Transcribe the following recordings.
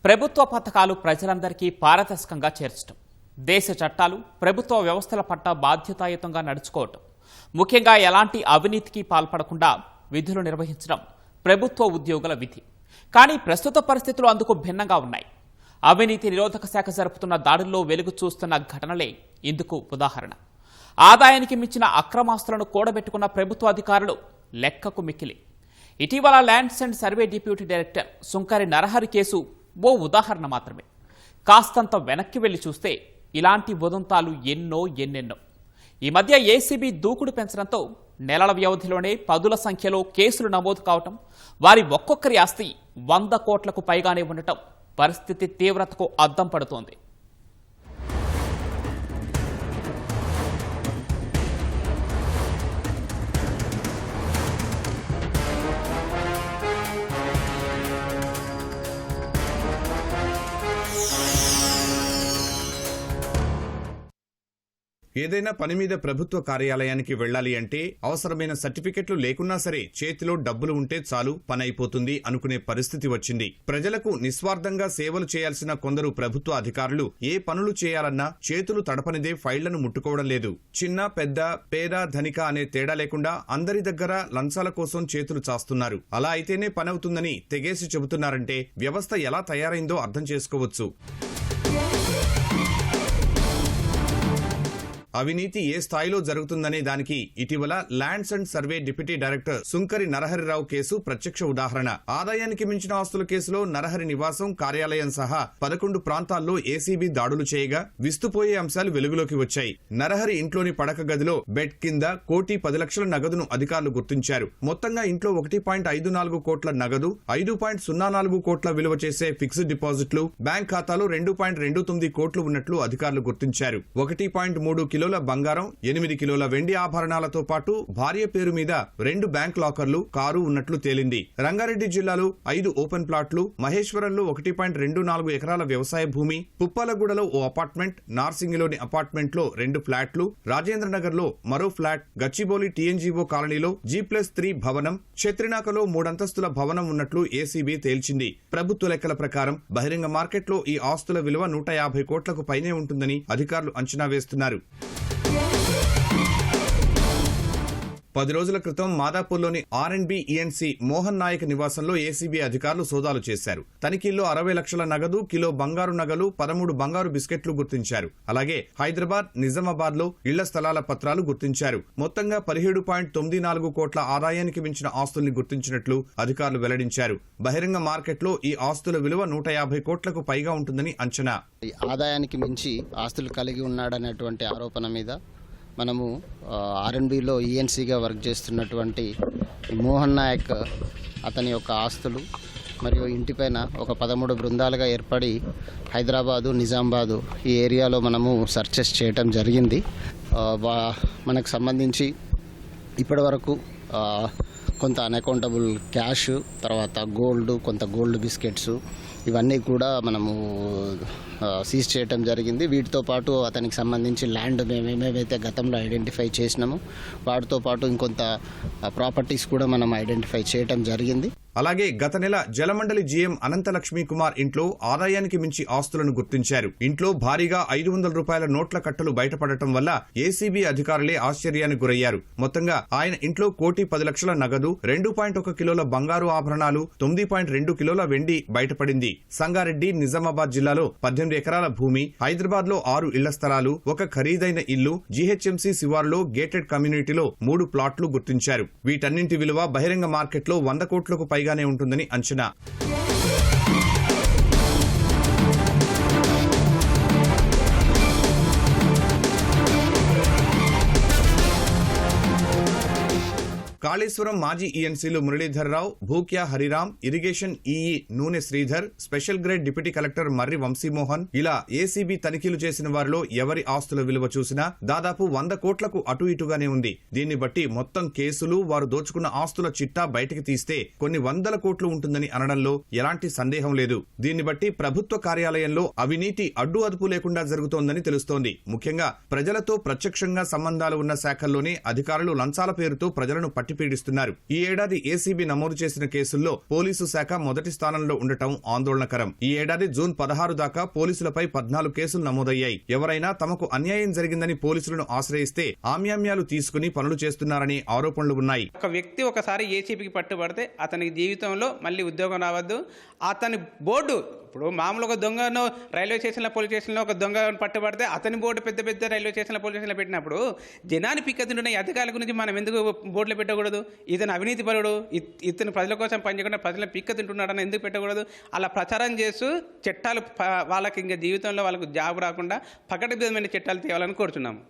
ప్రభుత్వ పథకాలు ప్రజలందరికీ పారదర్శకంగా చేర్చడం, దేశ చట్టాలు ప్రభుత్వ వ్యవస్థల పట్ల బాధ్యతాయుతంగా నడుచుకోవటం, ముఖ్యంగా ఎలాంటి అవినీతికి పాల్పడకుండా విధులు నిర్వహించడం ప్రభుత్వ ఉద్యోగుల విధి. కానీ ప్రస్తుత పరిస్థితులు అందుకు భిన్నంగా ఉన్నాయి. అవినీతి నిరోధక శాఖ జరుపుతున్న దాడుల్లో వెలుగు చూస్తున్న ఘటనలే ఇందుకు ఉదాహరణ. ఆదాయానికి మించిన అక్రమాస్తులను కూడబెట్టుకున్న ప్రభుత్వ అధికారులు లెక్కకు మిక్కిలి. ఇటీవల lands and survey deputy director Sunkari Narahari case ఓ ఉదాహరణ మాత్రమే. కాస్తంత వెనక్కి వెళ్లి చూస్తే ఇలాంటి ఉదంతాలు ఎన్నెన్నో. ఈ మధ్య ఏసీబీ దూకుడు పెంచడంతో నెలల వ్యవధిలోనే పదుల సంఖ్యలో కేసులు నమోదు కావటం, వారి ఒక్కొక్కరి ఆస్తి 100 కోట్లకు పైగానే ఉండటం పరిస్థితి తీవ్రతకు అద్దం పడుతోంది. ఏదైనా పని మీద ప్రభుత్వ కార్యాలయానికి వెళ్లాలి అంటే అవసరమైన సర్టిఫికెట్లు లేకున్నా సరే చేతిలో డబ్బులు ఉంటే చాలు పని అయిపోతుంది అనుకునే పరిస్థితి వచ్చింది. ప్రజలకు నిస్వార్థంగా సేవలు చేయాల్సిన కొందరు ప్రభుత్వ అధికారులు ఏ పనులు చేయాలన్నా చేతులు తడపనిదే ఫైళ్లను ముట్టుకోవడం లేదు. చిన్న పెద్ద, పేద ధనిక అనే తేడా లేకుండా అందరి దగ్గర లంచాల కోసం చేతులు చాస్తున్నారు. అలా అయితేనే పని అవుతుందని తెగేసి చెబుతున్నారంటే వ్యవస్థ ఎలా తయారైందో అర్థం చేసుకోవచ్చు. అవినీతి ఏ స్థాయిలో జరుగుతుందనే దానికి ఇటీవల lands and survey deputy director Sunkari Narahari Rao case ప్రత్యక్ష ఉదాహరణ. ఆదాయానికి మించిన ఆస్తుల కేసులో నరహరి నివాసం, కార్యాలయం సహా 11 ప్రాంతాల్లో ఏసీబీ దాడులు చేయగా విస్తుపోయే అంశాలు వెలుగులోకి వచ్చాయి. నరహరి ఇంట్లోని పడక గదిలో బెడ్ కింద 1,10,00,000 నగదును అధికారులు గుర్తించారు. మొత్తంగా ఇంట్లో 1.54 కోట్ల నగదు, 5.04 కోట్ల విలువ చేసే ఫిక్స్డ్ డిపాజిట్లు, బ్యాంక్ ఖాతాలో 2.29 కోట్లు ఉన్నట్లు అధికారులు గుర్తించారు. 1.3 కిలోల బంగారం, 8 కిలోల వెండి ఆభరణాలతో పాటు భార్య పేరు మీద 2 బ్యాంక్ లాకర్లు, కారు ఉన్నట్లు తేలింది. రంగారెడ్డి జిల్లాలో 5 ఓపెన్ ప్లాట్లు, మహేశ్వరంలో 1.24 ఎకరాల వ్యవసాయ భూమి, పుప్పాలగూడలో ఓ అపార్ట్మెంట్, నార్సింగిలోని అపార్ట్మెంట్ లో 2 ఫ్లాట్లు, రాజేంద్రనగర్ లో మరో ఫ్లాట్, గచ్చిబౌలి టీఎన్జీఓ కాలనీలో G+3 భవనం, ఛత్రినాకలో 3 అంతస్తుల భవనం ఉన్నట్లు ఏసీబీ తేల్చింది. ప్రభుత్వ లెక్కల ప్రకారం బహిరంగ మార్కెట్లో ఈ ఆస్తుల విలువ 150 కోట్లకు పైనే ఉంటుందని అధికారులు అంచనా వేస్తున్నారు. 10 రోజుల క్రితం మాదాపూర్లోని R&B ENC మోహన్ నాయక్ నివాసంలో ఏసీబీ అధికారులు సోదాలు చేశారు. తనిఖీల్లో 60 లక్షల నగదు, కిలో బంగారు నగలు, 13 బంగారు బిస్కెట్లు గుర్తించారు. అలాగే హైదరాబాద్, నిజామాబాద్ లో ఇళ్ల స్థలాల పత్రాలు గుర్తించారు. మొత్తంగా 17.94 కోట్ల ఆదాయానికి మించిన ఆస్తుల్ని గుర్తించినట్లు అధికారులు వెల్లడించారు. బహిరంగ మార్కెట్లో ఈ ఆస్తుల విలువ 150 కోట్లకు పైగా ఉంటుందని అంచనా. ఆదాయానికి మించి ఆస్తులు కలిగి ఉన్నాడనేటువంటి ఆరోపణ మీద మనము R&Bలో ఈఎన్సీగా వర్క్ చేస్తున్నటువంటి మోహన్ నాయక్ అతని యొక్క ఆస్తులు మరియు ఇంటిపైన ఒక 13 బృందాలుగా ఏర్పడి హైదరాబాదు, నిజామాబాదు ఈ ఏరియాలో మనము సర్చెస్ చేయటం జరిగింది. మనకు సంబంధించి ఇప్పటి వరకు కొంత అన్అకౌంటబుల్ క్యాష్, తర్వాత కొంత గోల్డ్ బిస్కెట్స్ ఇవన్నీ కూడా మనము సీజ్ చేయటం జరిగింది. వీటితో పాటు అతనికి సంబంధించి ల్యాండ్ మేమేమైతే గతంలో ఐడెంటిఫై చేసినామో వాటితో పాటు ఇంకొంత ప్రాపర్టీస్ కూడా మనం ఐడెంటిఫై చేయటం జరిగింది. అలాగే గత నెల జలమండలి జీఎం అనంతలక్ష్మీ కుమార్ ఇంట్లో ఆదాయానికి మించి ఆస్తులను గుర్తించారు. ఇంట్లో భారీగా 500 రూపాయల నోట్ల కట్టలు బయటపడటం వల్ల ఏసీబీ అధికారులే ఆశ్చర్యానికి గురయ్యారు. మొత్తంగా ఆయన ఇంట్లో 1,10,00,000 నగదు, 2.1 కిలోల బంగారు ఆభరణాలు, 9.2 కిలోల వెండి బయటపడింది. సంగారెడ్డి, నిజామాబాద్ జిల్లాలో 18 ఎకరాల భూమి, హైదరాబాద్ లో 6 ఇళ్ల స్థలాలు, ఒక ఖరీదైన ఇల్లు, జీహెచ్ఎంసీ శివార్లో గేటెడ్ కమ్యూనిటీలో 3 ప్లాట్లు గుర్తించారు. వీటన్నింటి విలువ బహిరంగ మార్కెట్లో 100 కోట్లకు పైగానే ఉంటుందని అంచనా. కాళేశ్వరం మాజీ ఈఎన్సీలు Muralidhar Rao, Bhukya Hariram, irrigation EE Nune Sridhar, special grade deputy collector Marri Vamshi Mohan, ఇలా ఏసీబీ తనిఖీలు చేసిన వారిలో ఎవరి ఆస్తుల విలువ చూసినా దాదాపు 100 కోట్లకు అటు ఇటుగానే ఉంది. దీన్ని బట్టి మొత్తం కేసులు, వారు దోచుకున్న ఆస్తుల చిట్టా బయటికి తీస్తే కొన్ని 100 కోట్లు ఉంటుందని అనడంలో ఎలాంటి సందేహం లేదు. దీన్ని బట్టి ప్రభుత్వ కార్యాలయంలో అవినీతి అడ్డు అదుపు లేకుండా జరుగుతోందని తెలుస్తోంది. ముఖ్యంగా ప్రజలతో ప్రత్యక్షంగా సంబంధాలు ఉన్న శాఖల్లోనే అధికారులు లంచాల పేరుతో ప్రజలను పట్టిపీడిస్తున్నారు. పీడిస్తున్నారు. ఈ ఏడాది ఏసీబీ నమోదు చేసిన కేసుల్లో పోలీసు శాఖ మొదటి స్థానంలో ఉండటం ఆందోళనకరం. ఈ ఏడాది జూన్ 16 దాకా పోలీసులపై 14 కేసులు నమోదయ్యాయి. ఎవరైనా తమకు అన్యాయం జరిగిందని పోలీసులను ఆశ్రయిస్తే ఆమ్యామ్యాలు తీసుకుని పనులు చేస్తున్నారని ఆరోపణలు ఉన్నాయి. ఒక వ్యక్తి ఒకసారి ఏసీబీకి పట్టుబడితే అతని జీవితంలో మళ్ళీ ఉద్యోగం రావద్దు. అతని బోర్డు ఇప్పుడు మామూలుగా దొంగను రైల్వే స్టేషన్లో పోలీస్ స్టేషన్లో ఒక దొంగ పట్టుబడితే అతని బోర్డు పెద్ద పెద్ద రైల్వే స్టేషన్లో పోలీస్ స్టేషన్లో పెట్టినప్పుడు జనాన్ని పిక్కతుంటున్న అధికారుల గురించి మనం ఎందుకు బోర్డులో పెట్టకూడదు? ఇతను అవినీతి పరుడు, ఇతను ప్రజల కోసం పనిచేయకుండా ప్రజలను పిక్కతుంటున్నాడని ఎందుకు పెట్టకూడదు? అలా ప్రచారం చేస్తూ చట్టాలు వాళ్ళకి ఇంకా జీవితంలో వాళ్ళకు జాబ్ రాకుండా పకడ్బందీమైన చట్టాలు తేవాలని కోరుతున్నాము.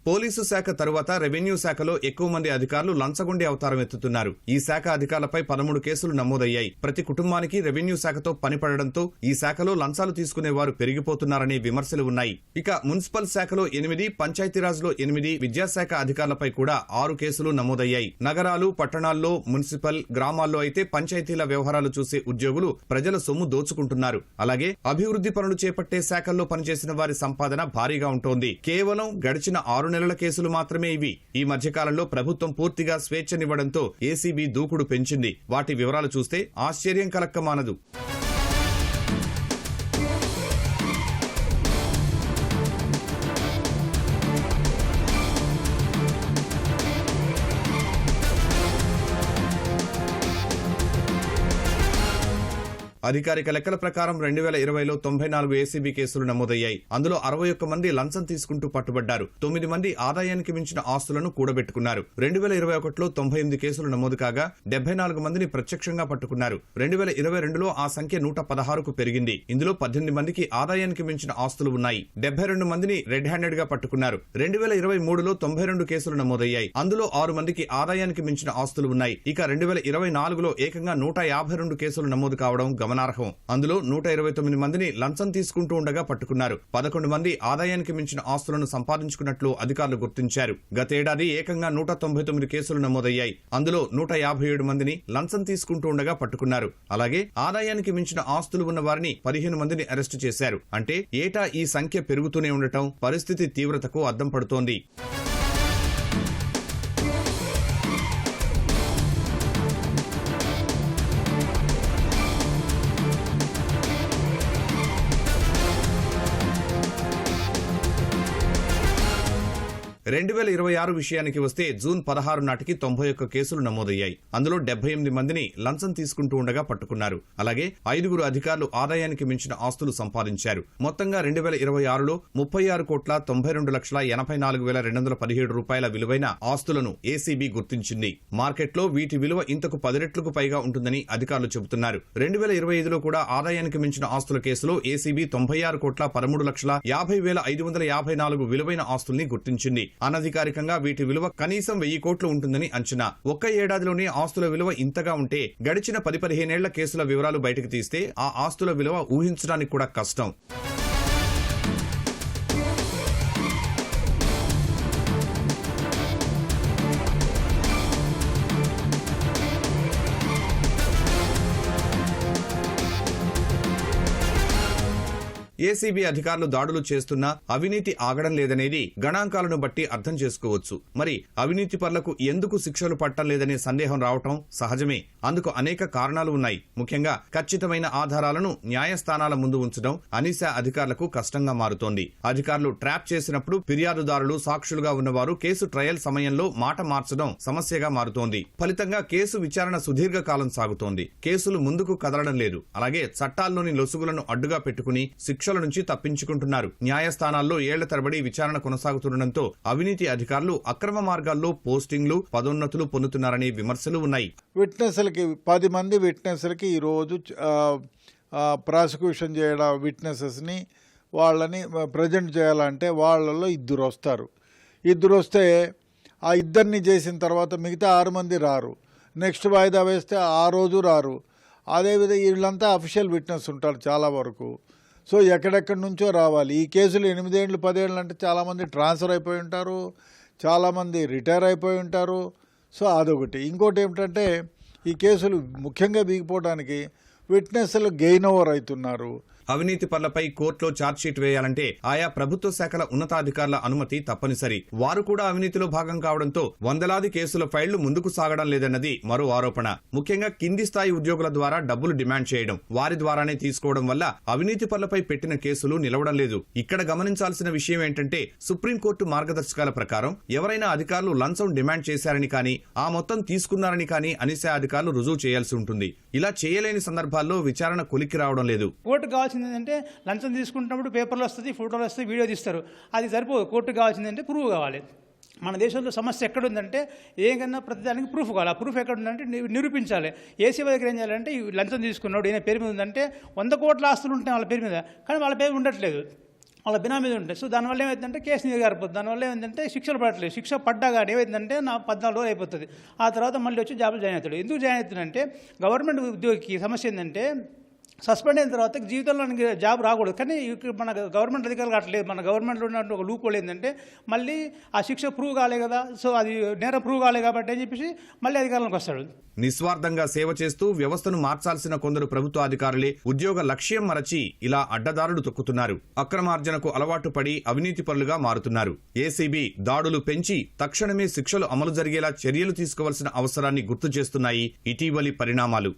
పోలీసు శాఖ తరువాత రెవెన్యూ శాఖలో ఎక్కువ మంది అధికారులు లంచగొండి అవతారం ఎత్తుతున్నారు. ఈ శాఖ అధికారులపై 13 కేసులు నమోదయ్యాయి. ప్రతి కుటుంబానికి రెవెన్యూ శాఖతో పనిపడడంతో ఈ శాఖలో లంచాలు తీసుకునేవారు పెరిగిపోతున్నారనే విమర్శలు ఉన్నాయి. ఇక మున్సిపల్ శాఖలో 8, పంచాయతీరాజ్లో 8, విద్యాశాఖ అధికారులపై కూడా 6 కేసులు నమోదయ్యాయి. నగరాలు, పట్టణాల్లో, మున్సిపల్, గ్రామాల్లో అయితే పంచాయతీల వ్యవహారాలు చూసే ఉద్యోగులు ప్రజల సొమ్ము దోచుకుంటున్నారు. అలాగే అభివృద్ధి పనులు చేపట్టే శాఖల్లో పనిచేసిన వారి సంపాదన భారీగా ఉంటోంది. కేవలం గడిచిన 6 నెలల కేసులు మాత్రమే ఇవి. ఈ మధ్యకాలంలో ప్రభుత్వం పూర్తిగా స్వేచ్ఛనివ్వడంతో ఏసీబీ దూకుడు పెంచింది. వాటి వివరాలు చూస్తే ఆశ్చర్యం కలక్కమానదు. అధికారిక లెక్కల ప్రకారం 2020లో 94 ఏసీబీ కేసులు నమోదయ్యాయి. అందులో 61 మంది లంచం తీసుకుంటూ పట్టుబడ్డారు. 9 మంది ఆదాయానికి మించిన ఆస్తులను కూడబెట్టుకున్నారు. 2021లో 98 కేసులు నమోదు కాగా 74 మందిని ప్రత్యక్షంగా పట్టుకున్నారు. 2022లో ఆ సంఖ్య 116కు పెరిగింది. ఇందులో 18 మందికి ఆదాయానికి మించిన ఆస్తులు ఉన్నాయి. 72 మందిని రెడ్ హ్యాండెడ్ గా పట్టుకున్నారు. 2023లో 92 కేసులు నమోదయ్యాయి. అందులో 6 మందికి ఆదాయానికి మించిన ఆస్తులు ఉన్నాయి. ఇక 2024లో ఏకంగా 152 కేసులు నమోదు కావడం గమనార్హం. అందులో 129 మందిని లంచం తీసుకుంటూ ఉండగా పట్టుకున్నారు. 11 మంది ఆదాయానికి మించిన ఆస్తులను సంపాదించుకున్నట్లు అధికారులు గుర్తించారు. గతేడాది ఏకంగా 199 కేసులు నమోదయ్యాయి. అందులో 157 మందిని లంచం తీసుకుంటూ ఉండగా పట్టుకున్నారు. అలాగే ఆదాయానికి మించిన ఆస్తులు ఉన్న వారిని 15 మందిని అరెస్టు చేశారు. అంటే ఏటా ఈ సంఖ్య పెరుగుతూనే ఉండటం పరిస్థితి తీవ్రతకు అద్దం పడుతోంది. రెండు 2026 విషయానికి వస్తే జూన్ 16 నాటికి 91 కేసులు నమోదయ్యాయి. అందులో 78 మందిని లంచం తీసుకుంటూ ఉండగా పట్టుకున్నారు. అలాగే 5 అధికారులు ఆదాయానికి మించిన ఆస్తులు సంపాదించారు. మొత్తంగా 2026లో 36,92,84,217 రూపాయల విలువైన ఆస్తులను ఏసీబీ గుర్తించింది. మార్కెట్లో వీటి విలువ ఇంతకు 10 రెట్లకు పైగా ఉంటుందని అధికారులు చెబుతున్నారు. 2025లో కూడా ఆదాయానికి మించిన ఆస్తుల కేసులో ఏసీబీ 96,13,50,554 విలువైన ఆస్తుల్ని గుర్తించింది. అనధికారికంగా వీటి విలువ కనీసం 1000 కోట్లు ఉంటుందని అంచనా. ఒక్క ఏడాదిలోనే ఆస్తుల విలువ ఇంతగా ఉంటే గడిచిన 10-15 ఏళ్ల కేసుల వివరాలు బయటకు తీస్తే ఆ ఆస్తుల విలువ ఊహించడానికి కూడా కష్టం. ఏసీబీ అధికారులు దాడులు చేస్తున్నా అవినీతి ఆగడం లేదనేది గణాంకాలను బట్టి అర్థం చేసుకోవచ్చు. మరి అవినీతి పరులకు ఎందుకు శిక్షలు పట్టం లేదనే సందేహం రావటం సహజమే. అందుకు అనేక కారణాలు ఉన్నాయి. ముఖ్యంగా ఖచ్చితమైన ఆధారాలను న్యాయస్థానాల ముందు ఉంచడం అనీసా అధికారులకు కష్టంగా మారుతోంది. అధికారులు ట్రాప్ చేసినప్పుడు ఫిర్యాదుదారులు, సాక్షులుగా ఉన్నవారు కేసు ట్రయల్ సమయంలో మాట మార్చడం సమస్యగా మారుతోంది. ఫలితంగా కేసు విచారణ సుదీర్ఘకాలం సాగుతోంది. కేసులు ముందుకు కదలడం లేదు. అలాగే చట్టాల్లోని లొసుగులను అడ్డుగా పెట్టుకుని శిక్షల నుంచి తప్పించుకుంటున్నారు. న్యాయస్థానాల్లో ఏళ్ల తరబడి విచారణ కొనసాగుతుండటంతో అవినీతి అధికారులు అక్రమ మార్గాల్లో పోస్టింగ్లు, పదోన్నతులు పొందుతున్నారనే విమర్శలు ఉన్నాయి. విట్నెస్లకి 10 మంది విట్నెస్లకి ఈరోజు ప్రాసిక్యూషన్ చేయడం విట్నెసెస్ని వాళ్ళని ప్రజెంట్ చేయాలంటే వాళ్ళలో 2 వస్తారు. 2 వస్తే ఆ 2 చేసిన తర్వాత మిగతా 6 మంది రారు. నెక్స్ట్ వాయిదా వేస్తే ఆ రోజు రారు. అదేవిధంగా వీళ్ళంతా అఫీషియల్ విట్నెస్ ఉంటారు చాలా వరకు. సో ఎక్కడెక్కడి నుంచో రావాలి. ఈ కేసులు 8 ఏళ్ళు 10 ఏళ్ళు అంటే చాలామంది ట్రాన్స్ఫర్ అయిపోయి ఉంటారు, చాలామంది రిటైర్ అయిపోయి ఉంటారు. సో అదొకటి. ఇంకోటి ఏమిటంటే ఈ కేసులు ముఖ్యంగా బిగిపోవడానికి విట్నెస్లు గెయిన్ ఓవర్ అవుతున్నారు. అవినీతి పనులపై కోర్టులో ఛార్జ్షీట్ వేయాలంటే ఆయా ప్రభుత్వ శాఖల ఉన్నతాధికారుల అనుమతి తప్పనిసరి. వారు కూడా అవినీతిలో భాగం కావడంతో వందలాది కేసుల ఫైళ్లు ముందుకు సాగడం లేదన్నది మరో ఆరోపణ. ముఖ్యంగా కింది స్థాయి ఉద్యోగుల ద్వారా డబ్బులు డిమాండ్ చేయడం, వారి ద్వారానే తీసుకోవడం వల్ల అవినీతి పనులపై పెట్టిన కేసులు నిలవడం లేదు. ఇక్కడ గమనించాల్సిన విషయం ఏంటంటే సుప్రీంకోర్టు మార్గదర్శకాల ప్రకారం ఎవరైనా అధికారులు లంచం డిమాండ్ చేశారని కానీ ఆ మొత్తం తీసుకున్నారని కానీ అనిసే అధికారులు రుజువు చేయాల్సి ఉంటుంది. ఇలా చేయలేని సందర్భాల్లో విచారణ కొలిక్కి రావడం లేదు. కోర్టు కావాల్సింది ఏంటంటే లంచం తీసుకుంటున్నప్పుడు పేపర్లు వస్తుంది, ఫోటోలు వస్తాయి, వీడియో తీస్తారు. అది సరిపోదు. కోర్టు కావాల్సింది అంటే ప్రూఫ్ కావాలి. మన దేశంలో సమస్య ఎక్కడుందంటే ఏకన్నా ప్రతిదానికి ప్రూఫ్ కావాలి. ఆ ప్రూఫ్ ఎక్కడుందంటే నిరూపించాలి. ఏసీబీ దగ్గర ఏం చేయాలంటే ఈ లంచం తీసుకున్నాడు ఈయన పేరు మీద ఉందంటే 100 కోట్ల ఆస్తులు ఉంటాయి వాళ్ళ పేరు మీద, కానీ వాళ్ళ పేరు ఉండట్లేదు, వాళ్ళ బినా మీద ఉంటాయి. సో దానివల్ల ఏమైందంటే కేసు నీరుగారిపోతుంది. దానివల్ల ఏమైందంటే శిక్షలు పడట్లేదు. శిక్ష పడ్డా కానీ ఏమైందంటే నా 14 రోజులు అయిపోతుంది. ఆ తర్వాత మళ్ళీ వచ్చి జాబ్లో జాయిన్ అవుతాడు. ఎందుకు జాయిన్ అవుతుందంటే గవర్నమెంట్ ఉద్యోగికి సమస్య ఏంటంటే సస్పెండ్ అయిన తర్వాత జీవితంలో జాబ్ రాకూడదు. కానీ మన గవర్నమెంట్ అధికారులు అట్లేదు. మన గవర్నమెంట్లో ఉన్న ఒక లూప్ హోల్ ఏంటంటే మళ్ళీ ఆ శిక్ష ప్రూవ్ కాలే కదా, సో అది నేరం ప్రూవ్ కాలే కాబట్టి అని చెప్పేసి మళ్ళీ అధికారంలోకి వస్తాడు. నిస్వార్థంగా సేవ చేస్తూ వ్యవస్థను మార్చాల్సిన కొందరు ప్రభుత్వ అధికారులే ఉద్యోగ లక్ష్యం మరచి ఇలా అడ్డదారులు తొక్కుతున్నారు. అక్రమార్జనకు అలవాటు పడి అవినీతి పరులుగా మారుతున్నారు. ఏసీబీ దాడులు పెంచి తక్షణమే శిక్షలు అమలు జరిగేలా చర్యలు తీసుకోవాల్సిన అవసరాన్ని గుర్తు చేస్తున్నాయి ఇటీవలి పరిణామాలు.